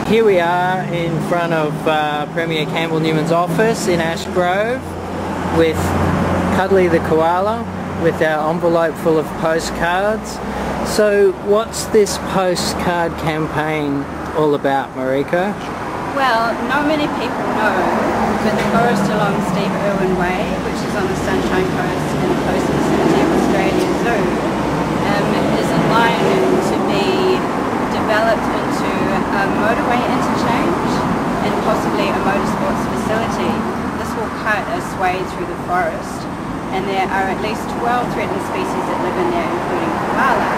Here we are in front of Premier Newman's office in Ash Grove with Cuddly the koala with our envelope full of postcards. So what's this postcard campaign all about, Mariko? Well, not many people know, but the forest along Steve Irwin Way, which is on the Sunshine Coast in the close vicinity of Australia Zoo, is in line to be developed into a motorway interchange and possibly a motorsports facility. This will cut a swathe through the forest, and there are at least 12 threatened species that live in there, including koala.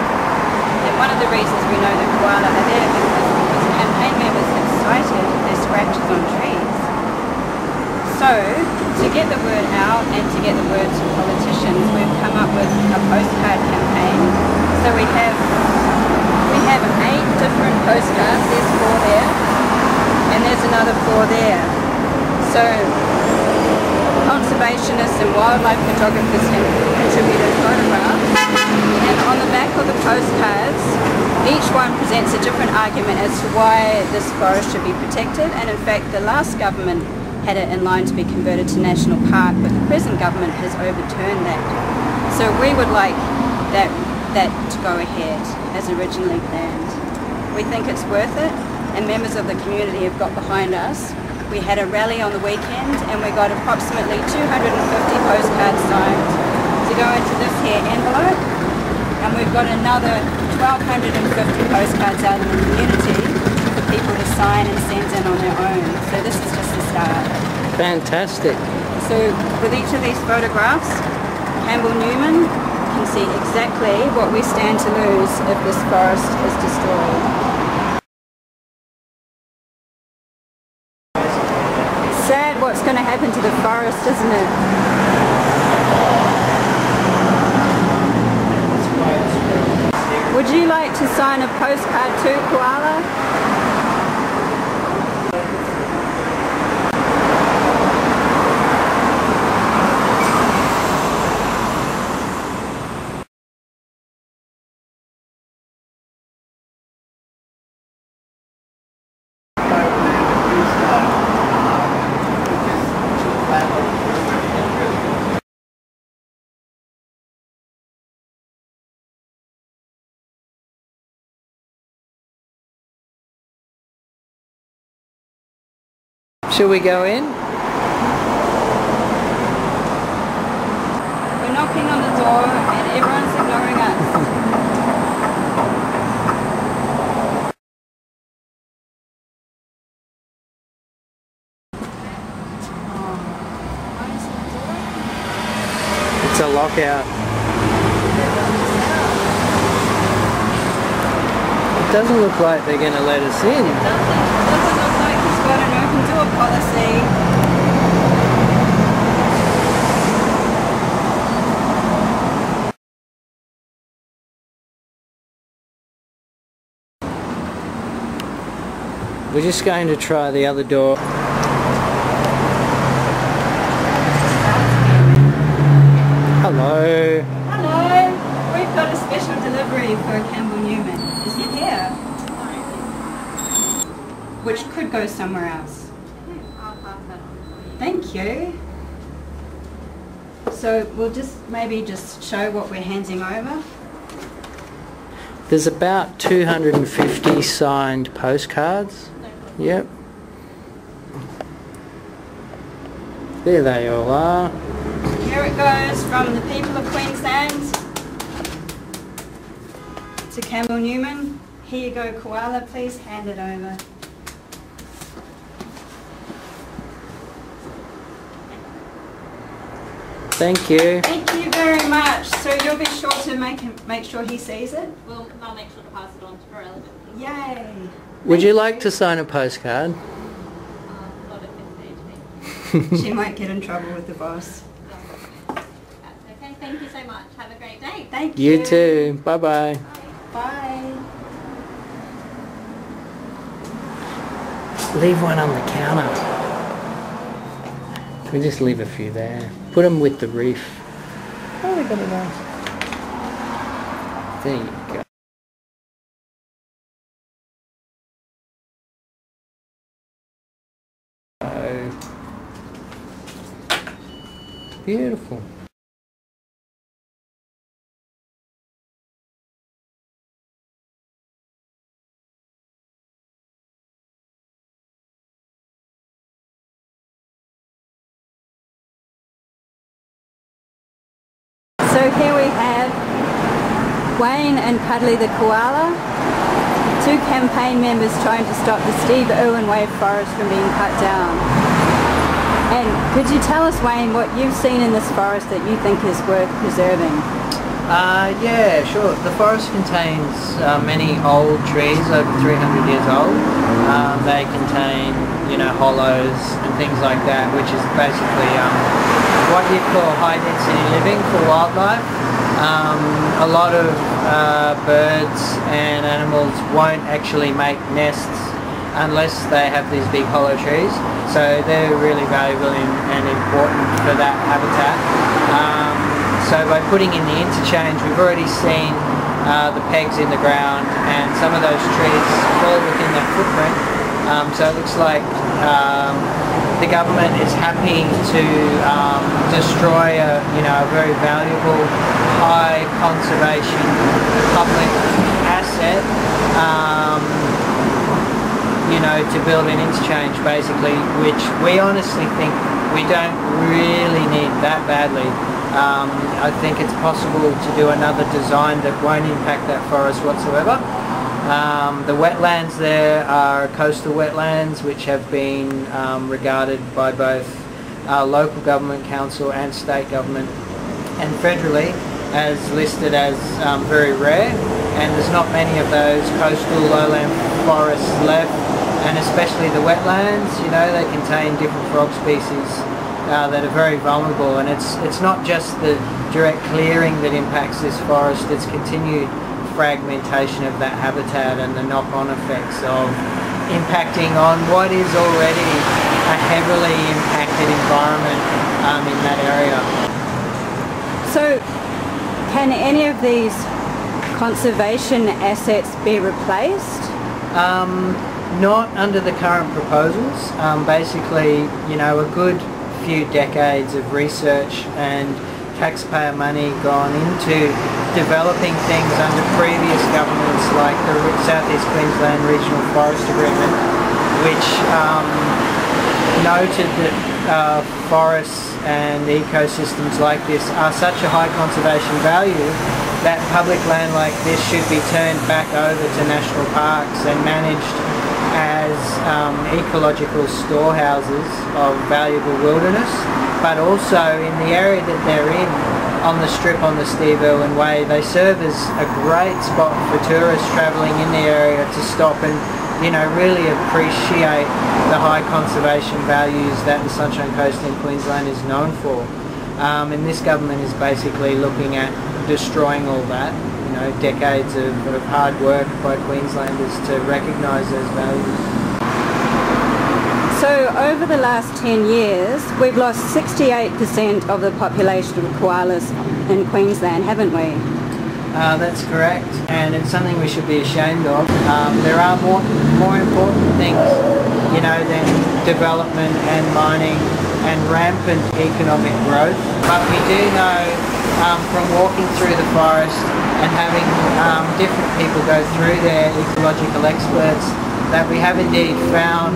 And one of the reasons we know that koala are there is because campaign members have cited their scratches on trees. So, to get the word out and to get the word to politicians, we've come up with a postcard campaign. So we have 8 different postcards. There's 4 there, and there's another 4 there. So conservationists and wildlife photographers have contributed photographs, and on the back of the postcards, each one presents a different argument as to why this forest should be protected. And in fact, the last government had it in line to be converted to national park, but the present government has overturned that. So we would like that to go ahead as originally planned. We think it's worth it, and members of the community have got behind us. We had a rally on the weekend, and we got approximately 250 postcards signed to go into this here envelope, and we've got another 1,250 postcards out in the community for people to sign and send in on their own. So this is just the start. Fantastic. So with each of these photographs, Campbell Newman can see exactly what we stand to lose if this forest is destroyed. Sad what's going to happen to the forest, isn't it? Would you like to sign a postcard too, Koala? Shall we go in? We're knocking on the door and everyone's ignoring us. It's a lockout. It doesn't look like they're going to let us in. It doesn't look like he's got an open door policy. We're just going to try the other door. Hello. Hello. We've got a special delivery for Campbell Newman. Is he here? Which could go somewhere else. Thank you. So we'll maybe just show what we're handing over. There's about 250 signed postcards. Yep. There they all are. Here it goes from the people of Queensland to Campbell Newman. Here you go, Koala. Please hand it over. Thank you. Thank you very much. So you'll be sure to make sure he sees it? Well, I'll make sure to pass it on to relevant. Yay! Would you like to sign a postcard? Not at this stage. She might get in trouble with the boss. That's okay. Thank you so much. Have a great day. Thank you. You too. Bye-bye. Bye. Leave one on the counter. We just leave a few there. Put them with the reef. Oh, they got it nice. There you go. Beautiful. So here we have Wayne and Cuddly the koala, two campaign members trying to stop the Steve Irwin Way Forest from being cut down. And could you tell us, Wayne, what you've seen in this forest that you think is worth preserving? Yeah, sure. The forest contains many old trees, over 300 years old. They contain, hollows and things like that, which is basically what you'd call high density living for wildlife. A lot of birds and animals won't actually make nests unless they have these big hollow trees, so they're really valuable and important for that habitat. So by putting in the interchange, we've already seen the pegs in the ground, and some of those trees fall within that footprint. So it looks like the government is happy to destroy a very valuable, high conservation public asset, to build an interchange basically, which we honestly think we don't really need that badly. I think it's possible to do another design that won't impact that forest whatsoever. The wetlands there are coastal wetlands which have been regarded by both local government council and state government and federally as listed as very rare, and there's not many of those coastal lowland forests left, and especially the wetlands, they contain different frog species that are very vulnerable, and it's not just the direct clearing that impacts this forest, it's continued fragmentation of that habitat and the knock-on effects of impacting on what is already a heavily impacted environment in that area. So can any of these conservation assets be replaced? Not under the current proposals. Basically, a good few decades of research and taxpayer money gone into developing things under previous governments like the Southeast Queensland Regional Forest Agreement, which noted that forests and ecosystems like this are such a high conservation value that public land like this should be turned back over to national parks and managed as ecological storehouses of valuable wilderness, but also in the area that they're in, on the strip on the Steve Irwin Way, they serve as a great spot for tourists travelling in the area to stop and really appreciate the high conservation values that the Sunshine Coast in Queensland is known for. And this government is basically looking at destroying all that, decades of hard work by Queenslanders to recognise those values. So over the last 10 years, we've lost 68% of the population of koalas in Queensland, haven't we? That's correct, and it's something we should be ashamed of. There are more important things, than development and mining and rampant economic growth. But we do know from walking through the forest and having different people go through there, ecological experts, that we have indeed found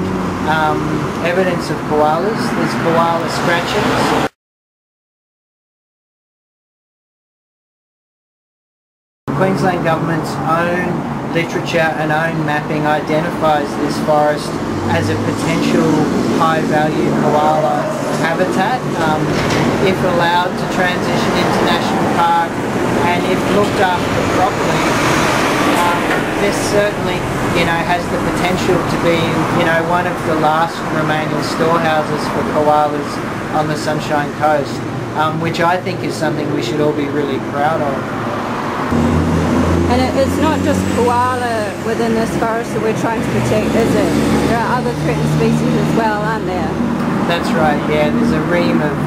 evidence of koalas. There's koala scratchings. Queensland Government's own literature and own mapping identifies this forest as a potential high-value koala habitat. If allowed to transition into National Park and if looked after properly, this certainly has the potential to be one of the last remaining storehouses for koalas on the Sunshine Coast, which I think is something we should all be really proud of. And it's not just koala within this forest that we're trying to protect, is it? There are other threatened species as well, aren't there? That's right, yeah. There's a ream of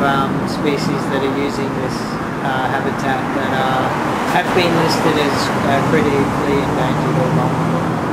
species that are using this habitat that have been listed as critically endangered or vulnerable.